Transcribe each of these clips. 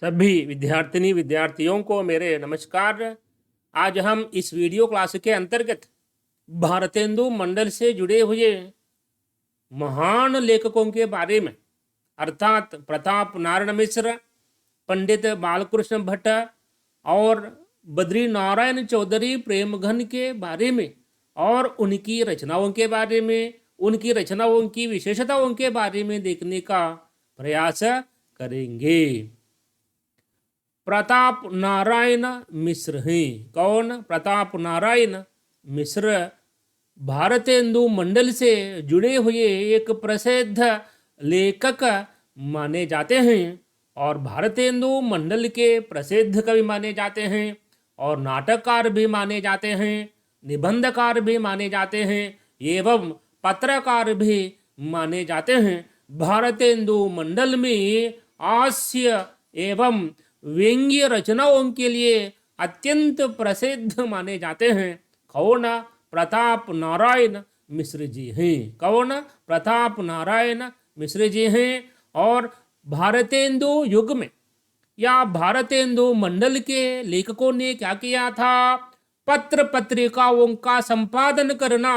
सभी विद्यार्थिनी विद्यार्थियों को मेरे नमस्कार। आज हम इस वीडियो क्लास के अंतर्गत भारतेंदु मंडल से जुड़े हुए महान लेखकों के बारे में अर्थात प्रताप नारायण मिश्र, पंडित बालकृष्ण भट्ट और बद्री नारायण चौधरी प्रेमघन के बारे में और उनकी रचनाओं के बारे में, उनकी रचनाओं की विशेषताओं के बारे में देखने का प्रयास करेंगे। प्रताप नारायण मिश्र हैं। कौन? प्रताप नारायण मिश्र भारतेंदु मंडल से जुड़े हुए एक प्रसिद्ध लेखक माने जाते हैं और भारतेंदु मंडल के प्रसिद्ध कवि माने जाते हैं और नाटककार भी माने जाते हैं, निबंधकार भी माने जाते हैं एवं पत्रकार भी माने जाते हैं। भारतेंदु मंडल में हास्य एवं व्यंग्य रचनाओं के लिए अत्यंत प्रसिद्ध माने जाते हैं। कौन? प्रताप नारायण मिश्र जी हैं। कौन? प्रताप नारायण मिश्र जी हैं। और भारतेंदु युग में या भारतेंदु मंडल के लेखकों ने क्या किया था? पत्र पत्रिकाओं का संपादन करना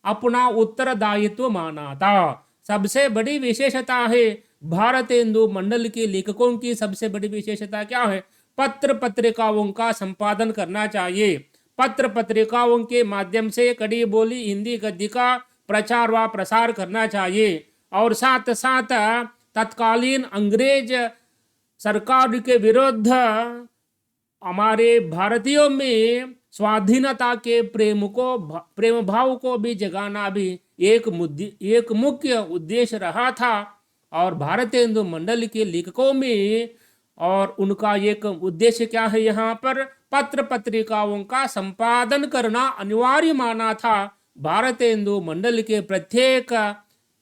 अपना उत्तरदायित्व माना था। सबसे बड़ी विशेषता है भारतेंदु मंडल के लेखकों की सबसे बड़ी विशेषता क्या है? पत्र पत्रिकाओं का संपादन करना चाहिए। पत्र पत्रिकाओं के माध्यम से कड़ी बोली हिंदी गद्य का प्रचार व प्रसार करना चाहिए और साथ साथ तत्कालीन अंग्रेज सरकार के विरुद्ध हमारे भारतीयों में स्वाधीनता के प्रेम भाव को भी जगाना भी एक मुख्य उद्देश्य रहा था। और भारतेंदु मंडल के लेखकों में और उनका एक उद्देश्य क्या है? यहाँ पर पत्र पत्रिकाओं का संपादन करना अनिवार्य माना था भारतेंदु मंडल के प्रत्येक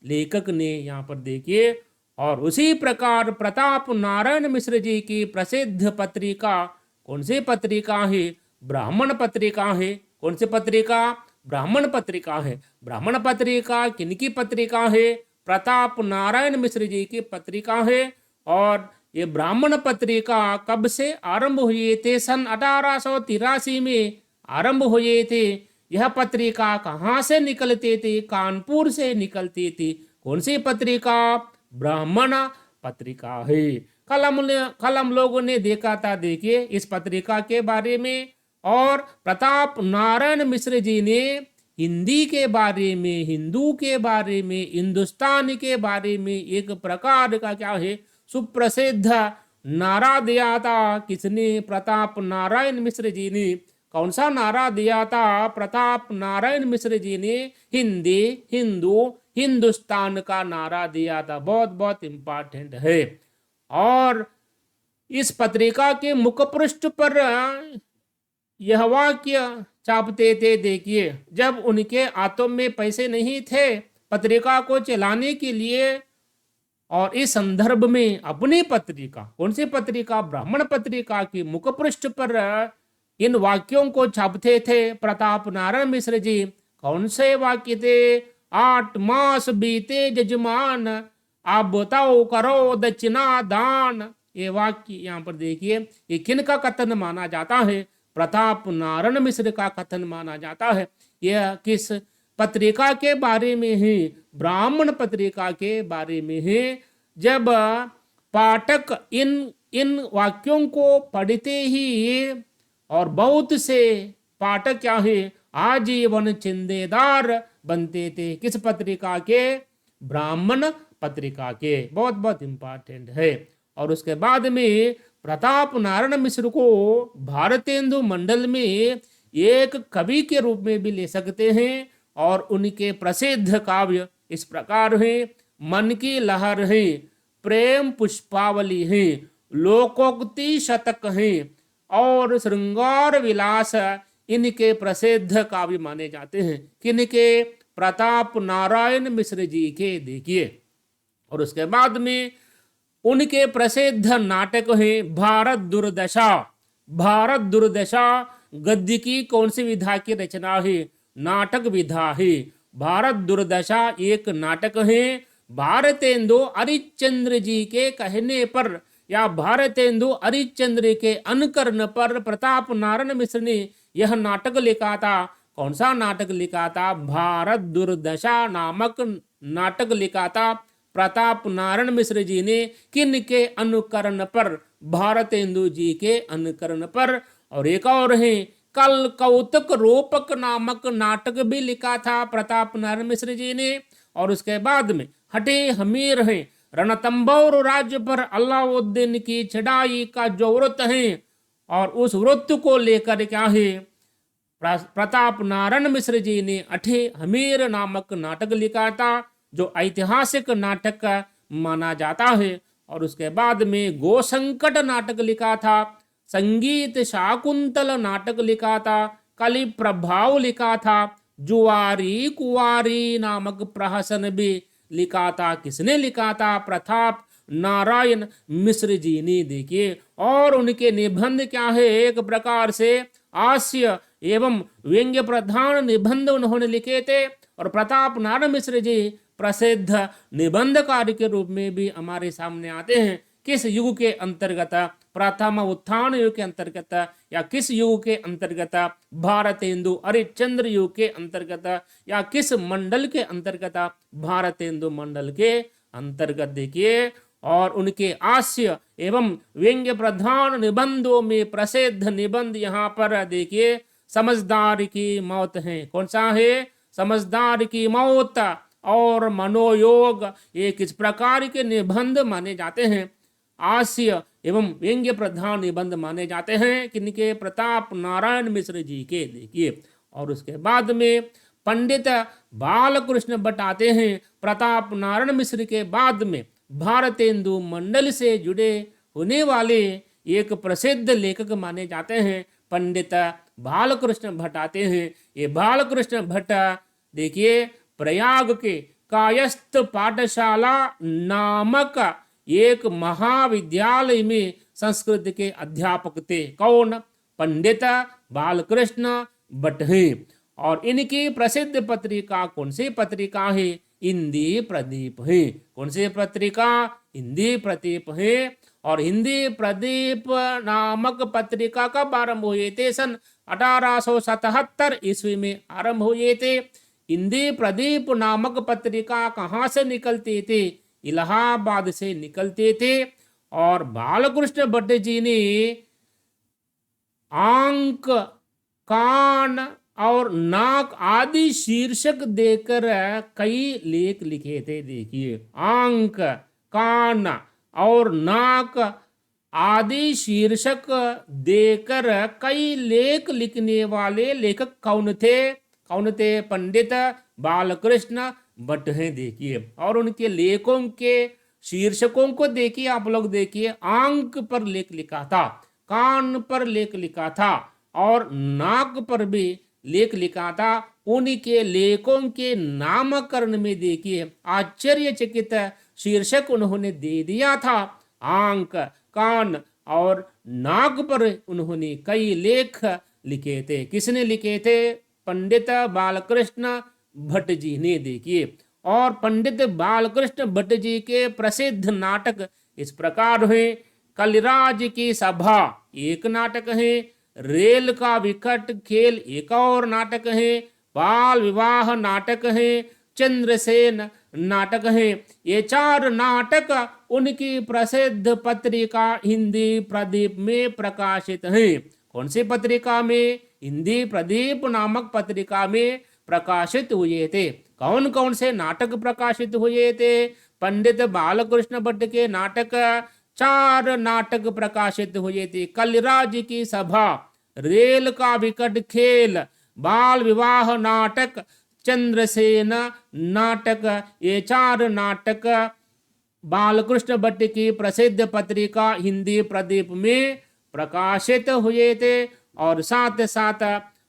लेखक ने। यहाँ पर देखिए, और उसी प्रकार प्रताप नारायण मिश्र जी की प्रसिद्ध पत्रिका कौन सी पत्रिका है? ब्राह्मण पत्रिका है। कौन सी पत्रिका? ब्राह्मण पत्रिका है। ब्राह्मण पत्रिका किनकी पत्रिका है? प्रताप नारायण मिश्र जी की पत्रिका है। और ये ब्राह्मण पत्रिका कब से आरंभ हुए थे? सन 1883 में आरंभ हुए थे। यह पत्रिका कहाँ से निकलते थे? कानपुर से निकलती थी। कौन सी पत्रिका? ब्राह्मण पत्रिका है। कलम लोगों ने देखा था। देखिए इस पत्रिका के बारे में। और प्रताप नारायण मिश्र जी ने हिंदी के बारे में, हिंदू के बारे में, हिंदुस्तान के बारे में एक प्रकार का क्या है सुप्रसिद्ध नारा दिया था। किसने? प्रताप नारायण मिश्र जी ने। कौन सा नारा दिया था? प्रताप नारायण मिश्र जी ने हिंदी, हिंदू, हिंदुस्तान का नारा दिया था। बहुत बहुत इंपॉर्टेंट है। और इस पत्रिका के मुखपृष्ठ पर यह वाक्य छापते थे। देखिए, जब उनके हाथों में पैसे नहीं थे पत्रिका को चलाने के लिए, और इस संदर्भ में अपनी पत्रिका, कौन सी पत्रिका? ब्राह्मण पत्रिका की मुखपृष्ठ पर इन वाक्यों को छापते थे प्रताप नारायण मिश्र जी। कौन से वाक्य थे? 8 मास बीते जजमान, आप बताओ करो दक्षिणा दान। ये वाक्य यहाँ पर देखिए, ये किन का कथन माना जाता है? प्रताप नारायण मिश्र का कथन माना जाता है। यह किस पत्रिका के बारे में है? ब्राह्मण पत्रिका के बारे में है। जब पाठक इन वाक्यों को पढ़ते ही और बहुत से पाठक क्या है आजीवन चिंदेदार बनते थे। किस पत्रिका के? ब्राह्मण पत्रिका के। बहुत बहुत इंपॉर्टेंट है। और उसके बाद में प्रताप नारायण मिश्र को भारतेंदु मंडल में एक कवि के रूप में भी ले सकते हैं। और उनके प्रसिद्ध काव्य इस प्रकार हैं। मन की लहर है, प्रेम पुष्पावली है, लोकोक्ति शतक है और श्रृंगार विलास इनके प्रसिद्ध काव्य माने जाते हैं। किनके? प्रताप नारायण मिश्र जी के। देखिए, और उसके बाद में उनके प्रसिद्ध नाटक हैं भारत दुर्दशा। भारत दुर्दशा गद्य की कौन सी विधा की रचना है? नाटक विधा है। भारत दुर्दशा एक नाटक है। भारतेंदु हरिश्चंद्र जी के कहने पर या भारतेंदु हरिश्चंद्र के अनुकरण पर प्रताप नारायण मिश्र ने यह नाटक लिखा था। कौन सा नाटक लिखा था? भारत दुर्दशा नामक नाटक लिखा था प्रताप नारायण मिश्र जी ने। किन के अनुकरण पर? भारतेंदु जी के अनुकरण पर। और एक और है, कल कौतुक रूपक नामक नाटक भी लिखा था प्रताप नारायण मिश्र जी ने। और उसके बाद में हटे हमीर है, रणथंभौर राज्य पर अलाउद्दीन की चढ़ाई का जो व्रत है, और उस व्रत को लेकर क्या है, प्रताप नारायण मिश्र जी ने अठे हमीर नामक नाटक लिखा था, जो ऐतिहासिक नाटक माना जाता है। और उसके बाद में गो संकट नाटक लिखा था, संगीत शाकुंतल नाटक लिखा था, कलि प्रभाव लिखा था, जुआरी कुआरी नामक प्रहसन भी लिखा था। किसने लिखा था? प्रताप नारायण मिश्र जी ने। देखिए, और उनके निबंध क्या है, एक प्रकार से हास्य एवं व्यंग्य प्रधान निबंध उन्होंने लिखे थे। और प्रताप नारायण मिश्र जी प्रसिद्ध निबंधकार के रूप में भी हमारे सामने आते हैं। किस युग के अंतर्गत? प्रथम उत्थान युग के अंतर्गत, या किस युग के अंतर्गत? भारतेंदु हरिश्चंद्र युग के अंतर्गत, या किस मंडल के अंतर्गत? भारतेंदु मंडल के अंतर्गत। देखिए, और उनके हास्य एवं व्यंग्य प्रधान निबंधों में प्रसिद्ध निबंध यहाँ पर देखिए, समझदार की मौत है। कौन सा है? समझदार की मौत और मनोयोग, ये किस प्रकार के निबंध माने जाते हैं? हास्य एवं व्यंग्य प्रधान निबंध माने जाते हैं। किनके? प्रताप नारायण मिश्र जी के। देखिए, और उसके बाद में पंडित बालकृष्ण भट्ट आते हैं। प्रताप नारायण मिश्र के बाद में भारतेंदु मंडल से जुड़े होने वाले एक प्रसिद्ध लेखक माने जाते हैं, पंडित बालकृष्ण भट्ट आते हैं। ये बालकृष्ण भट्ट देखिए, प्रयाग के कायस्थ पाठशाला नामक एक महाविद्यालय में संस्कृत के अध्यापक थे। कौन? पंडित बालकृष्ण भट्ट हैं। और इनकी प्रसिद्ध पत्रिका कौन सी पत्रिका है? हिंदी प्रदीप है। कौन सी पत्रिका? हिंदी प्रदीप है। और हिंदी प्रदीप नामक पत्रिका कब आरंभ हुए थे? सन 1877 ईस्वी में आरंभ हुए थे। हिंदी प्रदीप नामक पत्रिका कहाँ से निकलते थे? इलाहाबाद से निकलते थे। और बालकृष्ण भट्ट जी ने आंक, कान और नाक आदि शीर्षक देकर कई लेख लिखे थे। देखिए, आंक, कान और नाक आदि शीर्षक देकर कई लेख लिखने वाले लेखक कौन थे? कौन थे? पंडित बालकृष्ण भट्ट हैं। देखिए, और उनके लेखों के शीर्षकों को देखिए, आप लोग देखिए, आंक पर लेख लिखा था, कान पर लेख लिखा था, और नाक पर भी लेख लिखा था। उनके लेखों के नामकरण में देखिए आश्चर्यचकित शीर्षक उन्होंने दे दिया था। आंक, कान और नाक पर उन्होंने कई लेख लिखे थे। किसने लिखे थे? पंडित बालकृष्ण भट्ट जी ने। देखिए, और पंडित बालकृष्ण भट्ट जी के प्रसिद्ध नाटक इस प्रकार है। कलिराज की सभा एक नाटक है, रेल का विकट खेल एक और नाटक है, बाल विवाह नाटक है, चंद्रसेन नाटक है। ये 4 नाटक उनकी प्रसिद्ध पत्रिका हिंदी प्रदीप में प्रकाशित हैं। कौन सी पत्रिका में? हिंदी प्रदीप नामक पत्रिका में प्रकाशित हुए थे। कौन कौन से नाटक प्रकाशित हुए थे? पंडित बालकृष्ण भट्ट के नाटक 4 नाटक प्रकाशित हुए थे। कलिराज की सभा, रेल का विकट खेल, बाल विवाह नाटक, चंद्रसेन नाटक, ये 4 नाटक बालकृष्ण भट्ट की प्रसिद्ध पत्रिका हिंदी प्रदीप में प्रकाशित हुए थे। और साथ साथ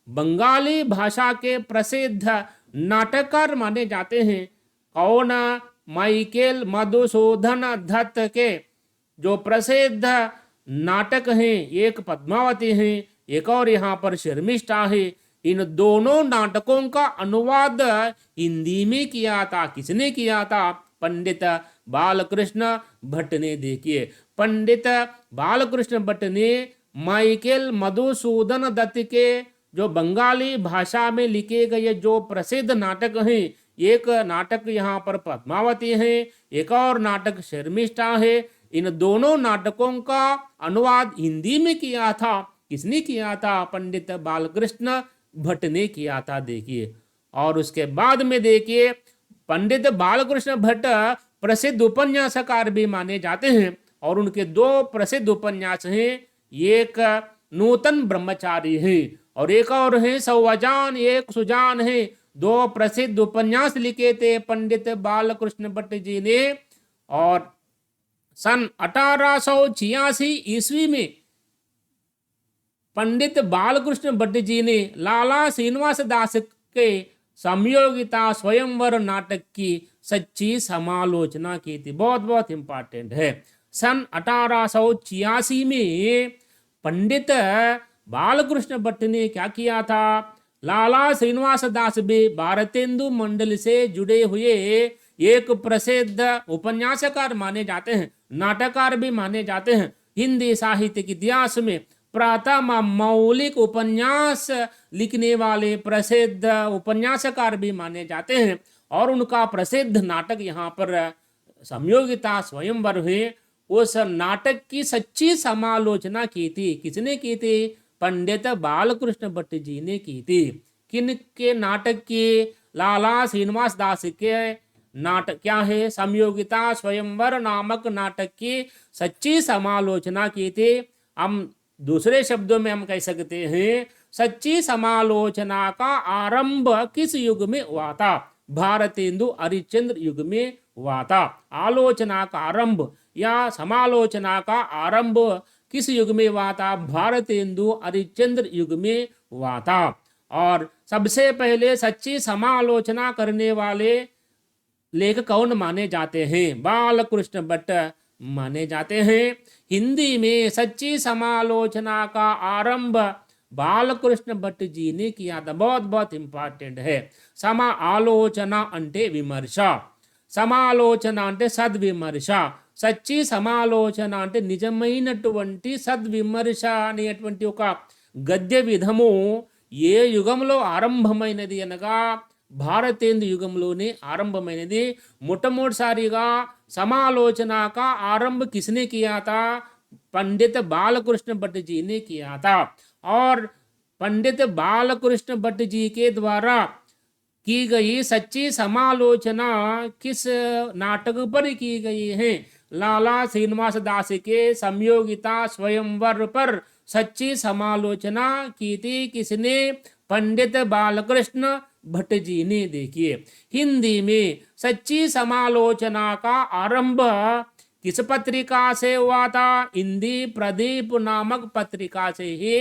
बंगाली भाषा के प्रसिद्ध नाटककार माने जाते हैं। कौन? माइकेल मधुसूदन दत्त के जो प्रसिद्ध नाटक हैं, एक पद्मावती है, एक और यहाँ पर शर्मिष्ठा है। इन दोनों नाटकों का अनुवाद हिंदी में किया था। किसने किया था? पंडित बालकृष्ण भट्ट ने। देखिए, पंडित बालकृष्ण भट्ट ने माइकल मधुसूदन दत्त के जो बंगाली भाषा में लिखे गए जो प्रसिद्ध नाटक हैं, एक नाटक यहाँ पर पद्मावती है, एक और नाटक शर्मिष्ठा है, इन दोनों नाटकों का अनुवाद हिंदी में किया था। किसने किया था? पंडित बालकृष्ण भट्ट ने किया था। देखिए, और उसके बाद में देखिए, पंडित बालकृष्ण भट्ट प्रसिद्ध उपन्यासकार भी माने जाते हैं और उनके दो प्रसिद्ध उपन्यास हैं, एक नूतन ब्रह्मचारी है और एक और है सौवजान एक सुजान है। दो प्रसिद्ध उपन्यास लिखे थे पंडित बालकृष्ण भट्ट जी ने। और सन 1886 ईस्वी में पंडित बालकृष्ण भट्ट जी ने लाला श्रीनिवास दास के संयोगिता स्वयंवर नाटक की सच्ची समालोचना की थी। बहुत बहुत इंपॉर्टेंट है। सन 1886 में पंडित बालकृष्ण भट्ट ने क्या किया था? लाला श्रीनिवास दास भी भारतेंदु मंडल से जुड़े हुए एक प्रसिद्ध उपन्यासकार माने जाते हैं, नाटककार भी माने जाते हैं। हिंदी साहित्य के इतिहास में प्रथम मौलिक उपन्यास लिखने वाले प्रसिद्ध उपन्यासकार भी माने जाते हैं और उनका प्रसिद्ध नाटक यहाँ पर संयोगिता स्वयंवर है। उस नाटक की सच्ची समालोचना की थी। किसने की थी? पंडित बालकृष्ण भट्ट जी ने की थी। किन के नाटक की? लाला श्रीनिवास दास के नाटक क्या है? संयोगिता स्वयंवर नामक नाटक की सच्ची समालोचना की थी। हम दूसरे शब्दों में हम कह सकते हैं, सच्ची समालोचना का आरंभ किस युग में हुआ था? भारतेंदु हरिश्चंद्र युग में हुआ था। आलोचना का आरंभ या समालोचना का आरंभ किस युग में हुआ था? भारतेंदु हरिश्चंद्र युग में हुआ था। और सबसे पहले सच्ची समालोचना करने वाले लेखक कौन माने जाते हैं? बालकृष्ण भट्ट माने जाते हैं। हिंदी में सच्ची समालोचना का आरंभ बालकृष्ण भट्ट जी ने किया था। बहुत बहुत इंपॉर्टेंट है। समा आलोचना अंटे विमर्श, సమాలోచన అంటే సద్విమర్శ, సచ్చి సమాలోచన అంటే నిజమైనటువంటి సద్విమర్శ అనేటువంటి ఒక గద్య విధము ఏ యుగంలో ఆరంభమైనది అనగా భారతేందు యుగంలోనే ఆరంభమైనది। మొట్టమొదటిసారిగా समालोचना का आरंभ किसने किया था? पंडित बालकृष्ण भट्ट जी ने किया था। और पंडित बालकृष्ण भट्ट जी के द्वारा की गई सच्ची समालोचना किस नाटक पर की गई है? लाला श्रीनिवास दास के संयोगिता स्वयंवर पर सच्ची समालोचना की थी। किसने? पंडित बालकृष्ण भट्ट जी ने। देखिए, हिंदी में सच्ची समालोचना का आरंभ किस पत्रिका से हुआ था? हिंदी प्रदीप नामक पत्रिका से ही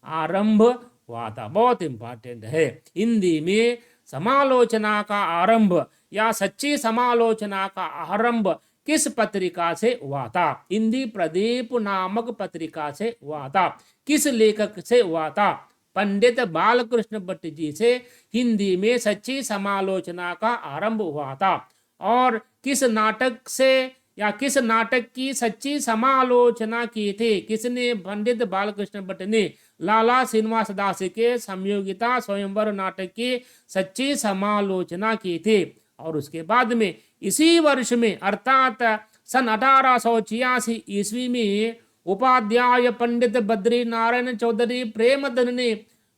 आरंभ हुआ था। बहुत इंपॉर्टेंट है। हिंदी में समालोचना का आरंभ या सच्ची समालोचना का आरंभ किस पत्रिका से हुआ था? हिंदी प्रदीप नामक पत्रिका से हुआ था। किस लेखक से हुआ था? पंडित बालकृष्ण भट्ट जी से हिंदी में सच्ची समालोचना का आरंभ हुआ था। और किस नाटक से या किस नाटक की सच्ची समालोचना की थी? किसने? पंडित बालकृष्ण भट्ट ने लाला श्रीनिवास दास के संयोगिता स्वयंवर नाटक की सच्ची समालोचना की थी। और उसके बाद में इसी वर्ष में अर्थात सन 1886 ईस्वी में उपाध्याय पंडित बद्री नारायण चौधरी प्रेमधन ने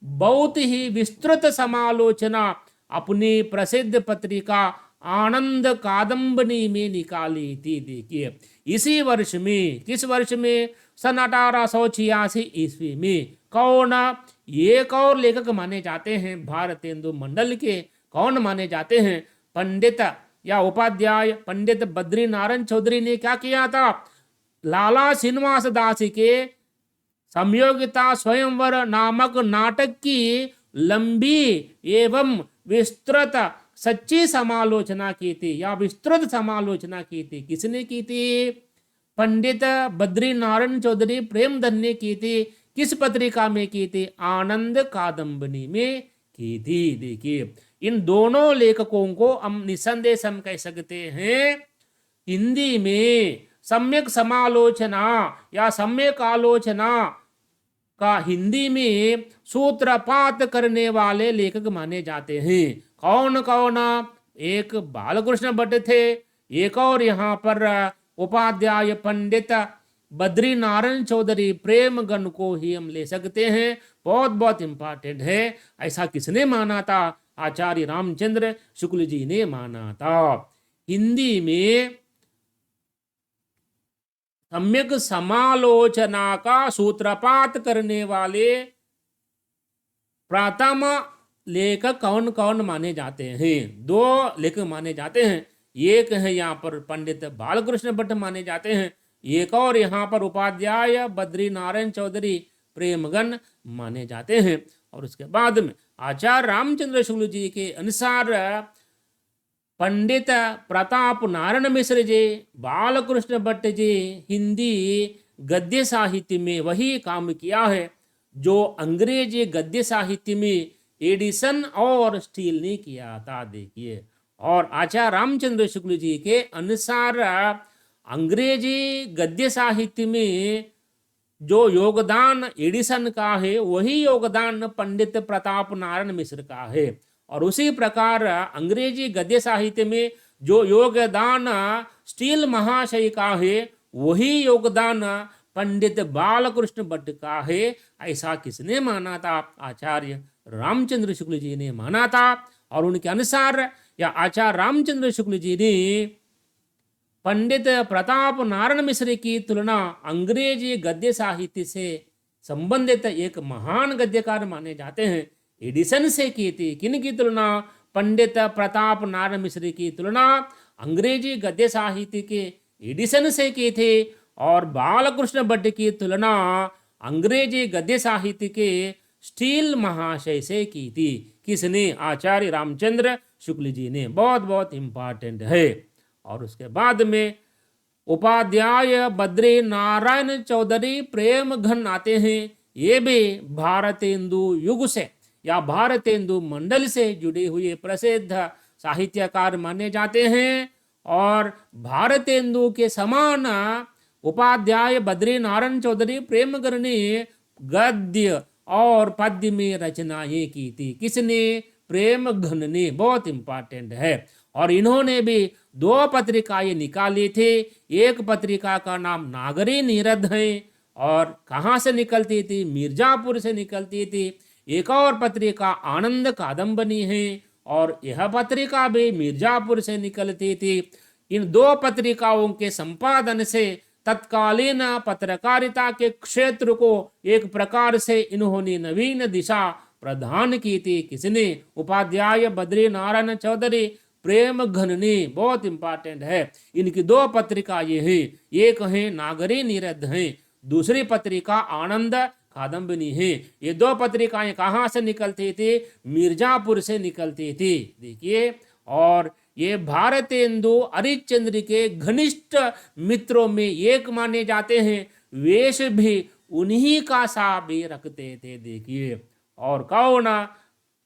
बहुत ही विस्तृत समालोचना अपनी प्रसिद्ध पत्रिका आनंद कादंबनी में निकाली थी। देखिए, इसी वर्ष में, किस वर्ष में? सन 1886 ईस्वी में। कौन? एक और लेखक माने जाते हैं भारतेंदु मंडल के। कौन माने जाते हैं? पंडित या उपाध्याय पंडित बद्री नारायण चौधरी ने क्या किया था? लाला श्रीनिवास दास के संयोगिता स्वयंवर नामक नाटक की लंबी एवं विस्तृत सच्ची समालोचना की थी या विस्तृत समालोचना की थी। किसने की थी? पंडित बद्री नारायण चौधरी प्रेमधन ने की थी। किस पत्रिका में की थी? आनंद कादंबनी में की थी। देखिए, इन दोनों लेखकों को हम निसंदेह हम कह सकते हैं हिंदी में सम्यक समालोचना या सम्यक आलोचना का हिंदी में सूत्रपात करने वाले लेखक माने जाते हैं। कौन कौन? एक बालकृष्ण भट्ट थे, एक और यहाँ पर उपाध्याय पंडित बद्री नारायण चौधरी प्रेमगन को ही हम ले सकते हैं। बहुत बहुत इंपॉर्टेंट है। ऐसा किसने माना था? आचार्य रामचंद्र शुक्ल जी ने माना था। हिंदी में सम्यक समालोचना का सूत्रपात करने वाले प्रथम लेखक कौन कौन माने जाते हैं? दो लेखक माने जाते हैं। एक है यहाँ पर पंडित बालकृष्ण भट्ट माने जाते हैं, एक और यहाँ पर उपाध्याय बद्री नारायण चौधरी प्रेमगन माने जाते हैं। और उसके बाद में आचार्य रामचंद्र शुक्ल जी के अनुसार पंडित प्रताप नारायण मिश्र जी, बालकृष्ण भट्ट जी हिंदी गद्य साहित्य में वही काम किया है जो अंग्रेजी गद्य साहित्य में एडिसन और स्टील ने किया था। देखिए, और आचार्य रामचंद्र शुक्ल जी के अनुसार अंग्रेजी गद्य साहित्य में जो योगदान एडिसन का है वही योगदान पंडित प्रताप नारायण मिश्र का है। और उसी प्रकार अंग्रेजी गद्य साहित्य में जो योगदान स्टील महाशय का है वही योगदान पंडित बालकृष्ण भट्ट का है। ऐसा किसने माना था? आचार्य रामचंद्र शुक्ल जी ने माना था। और उनके अनुसार या आचार्य रामचंद्र शुक्ल जी ने पंडित प्रताप नारायण मिश्र की तुलना अंग्रेजी गद्य साहित्य से संबंधित एक महान गद्यकार माने जाते हैं। एडिसन से की थी। किन की तुलना? पंडित प्रताप नारायण मिश्र की तुलना अंग्रेजी गद्य साहित्य के एडिसन से की थी। और बालकृष्ण भट्ट की तुलना अंग्रेजी गद्य साहित्य के स्टील महाशय से की थी। किसने? आचार्य रामचंद्र शुक्ल जी ने। बहुत बहुत इंपॉर्टेंट है। और उसके बाद में उपाध्याय बद्री नारायण चौधरी प्रेमघन आते हैं। ये भी भारतेंदु युग से या भारतेंदु मंडल से जुड़े हुए प्रसिद्ध साहित्यकार माने जाते हैं। और भारतेंदु के समान उपाध्याय बद्री नारायण चौधरी प्रेमघन ने गद्य और पद्य में रचनाएं की थी। किसने? प्रेमघन ने। बहुत इंपॉर्टेंट है। और इन्होंने भी दो पत्रिकाएं निकाली थी। एक पत्रिका का नाम नागरी नीरद है और कहाँ से निकलती थी? मिर्जापुर से निकलती थी। एक और पत्रिका आनंद कादम्बनी है और यह पत्रिका भी मिर्जापुर से निकलती थी। इन दो पत्रिकाओं के संपादन से तत्कालीन पत्रकारिता के क्षेत्र को एक प्रकार से इन्होंने नवीन दिशा प्रदान की थी। किसने? उपाध्याय बद्री नारायण चौधरी प्रेमघन ने। बहुत इंपॉर्टेंट है। इनकी दो पत्रिकाएं हैं। एक है नागरी नीरद है, दूसरी पत्रिका आनंद कादम्बनी है। ये दो पत्रिकाएं कहाँ से निकलती थी? मिर्जापुर से निकलती थी। देखिए, और ये भारतेंदु हरिश्चंद्र के घनिष्ठ मित्रों में एक माने जाते हैं। वेश भी उन्हीं का सा भी रखते थे। देखिए, और कौन?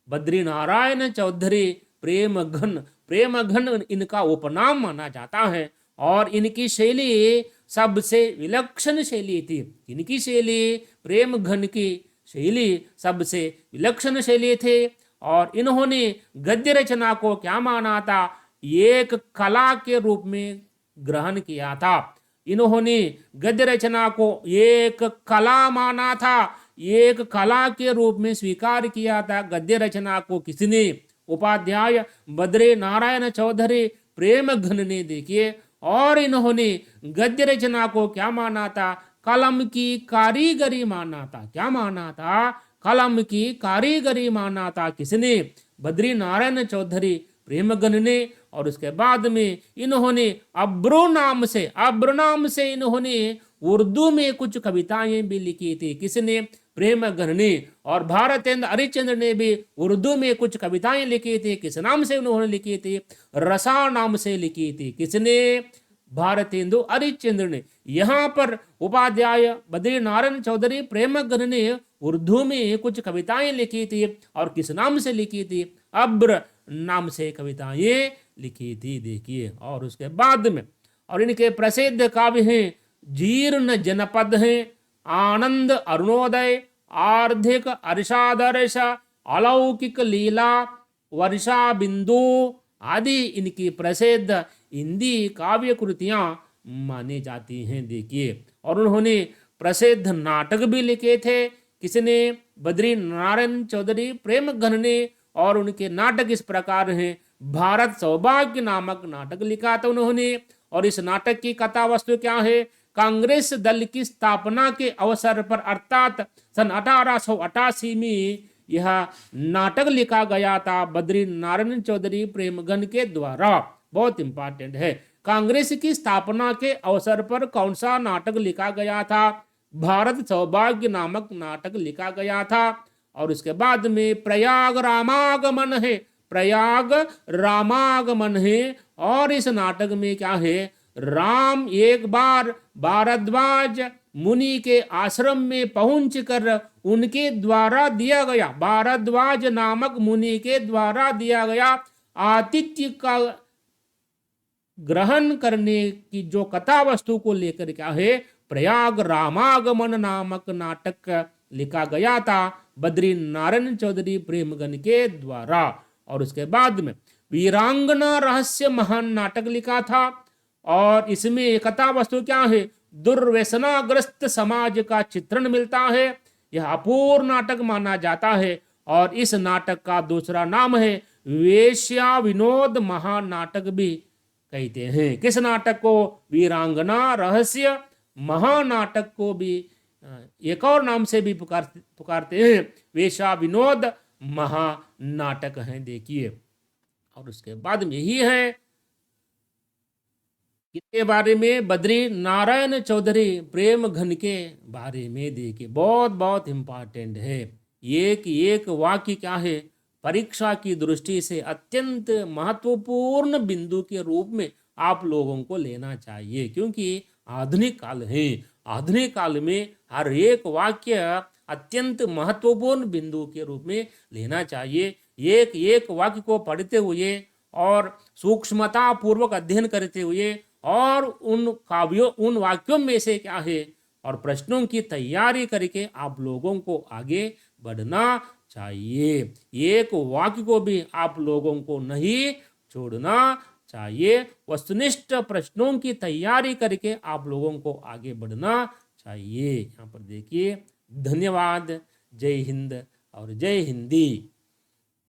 बद्री नारायण चौधरी प्रेमघन। प्रेमघन इनका उपनाम माना जाता है और इनकी शैली सबसे विलक्षण शैली थी। इनकी शैली, प्रेमघन की शैली सबसे विलक्षण शैली थे। और इन्होंने गद्य रचना को क्या माना था? एक कला के रूप में ग्रहण किया था। इन्होंने गद्य रचना को एक कला माना था, एक कला के रूप में स्वीकार किया था। गद्य रचना को किसने? उपाध्याय बद्री नारायण चौधरी प्रेमघन ने। देखिए, और इन्होंने गद्य रचना को क्या माना था? कलम की कारीगरी माना था। क्या माना था? कलम की कारीगरी माना था। किसने? बद्री नारायण चौधरी प्रेमघन ने। और उसके बाद में इन्होंने अब्रू नाम से इन्होंने उर्दू में कुछ कविताएं भी लिखी थी। किसने? प्रेमघन ने। और भारतेंदु हरिश्चंद्र ने भी उर्दू में कुछ कविताएं लिखी थी। किस नाम से उन्होंने लिखी थी? रसा नाम से लिखी थी। किसने? भारतेंदु हरिश्चंद्र ने। यहाँ पर उपाध्याय बद्री नारायण चौधरी प्रेमघन ने उर्दू में कुछ कविताएं लिखी थी। और किस नाम से लिखी थी? अब्र नाम से कविताएं लिखी थी। देखिए, और उसके बाद में और इनके प्रसिद्ध काव्य हैं जीर्ण जनपद हैं, आनंद अरुणोदय, आर्थिक अर्षादर्श, अलौकिक लीला, वर्षा बिंदु आदि इनकी प्रसिद्ध हिंदी काव्य कृतियां मानी जाती हैं। देखिए, और उन्होंने प्रसिद्ध नाटक भी लिखे थे। किसने? बद्री नारायण चौधरी प्रेमघन ने। और उनके नाटक इस प्रकार हैं। भारत सौभाग्य नामक नाटक लिखा था उन्होंने। और इस नाटक की कथा वस्तु क्या है? कांग्रेस दल की स्थापना के अवसर पर अर्थात सन 1888 में यह नाटक लिखा गया था बद्री नारायण चौधरी प्रेमघन के द्वारा। बहुत इंपॉर्टेंट है। कांग्रेस की स्थापना के अवसर पर कौन सा नाटक लिखा गया था? भारत सौभाग्य नामक नाटक लिखा गया था। और उसके बाद में प्रयाग रामागमन है, प्रयाग रामागमन है। और इस नाटक में क्या है? राम एक बार भारद्वाज मुनि के आश्रम में पहुंचकर उनके द्वारा दिया गया, भारद्वाज नामक मुनि के द्वारा दिया गया आतिथ्य का ग्रहण करने की जो कथा वस्तु को लेकर क्या है? प्रयाग रामागमन नामक नाटक लिखा गया था बद्री नारायण चौधरी प्रेमघन के द्वारा। और उसके बाद में वीरांगना रहस्य महान नाटक लिखा था। और इसमें कथा वस्तु क्या है? दुर्व्यसनाग्रस्त समाज का चित्रण मिलता है। यह अपूर्व नाटक माना जाता है। और इस नाटक का दूसरा नाम है वेश्या विनोद महानाटक भी कहते हैं। किस नाटक को? वीरांगना रहस्य महानाटक को भी एक और नाम से भी पुकारते हैं, वेश्या विनोद महानाटक है। देखिए, और उसके बाद में यही है किसके बारे में? बद्री नारायण चौधरी प्रेमघन के बारे में। देखिए, बहुत बहुत इंपॉर्टेंट है। एक एक वाक्य क्या है? परीक्षा की दृष्टि से अत्यंत महत्वपूर्ण बिंदु के रूप में आप लोगों को लेना चाहिए, क्योंकि आधुनिक काल है। आधुनिक काल में हर एक वाक्य अत्यंत महत्वपूर्ण बिंदु के रूप में लेना चाहिए। एक एक वाक्य को पढ़ते हुए और सूक्ष्मता पूर्वक अध्ययन करते हुए और उन वाक्यों में से क्या है और प्रश्नों की तैयारी करके आप लोगों को आगे बढ़ना चाहिए। एक वाक्य को भी आप लोगों को नहीं छोड़ना चाहिए। वस्तुनिष्ठ प्रश्नों की तैयारी करके आप लोगों को आगे बढ़ना चाहिए। यहाँ पर देखिए, धन्यवाद। जय हिंद और जय हिंदी।